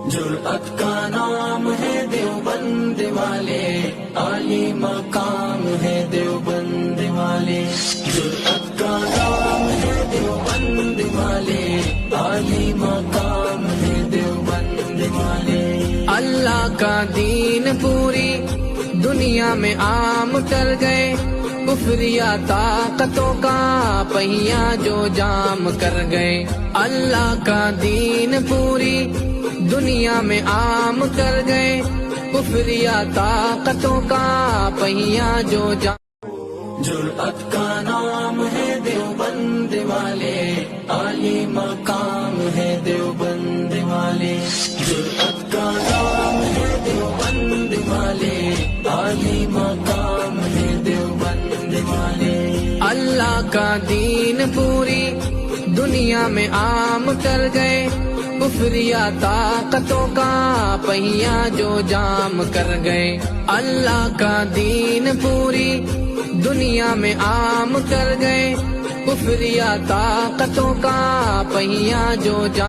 جرأت کا نام ہے دیوبند والے، عالی مقام ہے دیوبند والے، جرأت کا نام ہے دیوبند والے، عالی مقام ہے دیوبند والے۔ اللہ کا دین پوری دنیا میں عام کر گئے، کفریہ طاقتوں کا پہیا جو جام کر گئے۔ اللہ کا دین پوری دنیا میں عام کر گئے، کفریہ طاقتوں کا پہیا جو جام۔ جرأت کا نام ہے دیوبند والے، عالی مقام ہے دیوبند والے، جرأت کا نام ہے دیوبند والے، عالی مقام ہے دیوبند والے۔ اللہ کا دین پوری دنیا میں عام کر گئے، کفریہ طاقتوں کا پہیا جو جام کر گئے۔ اللہ کا دین پوری دنیا میں عام کر گئے، کفریہ طاقتوں کا پہیا جو جام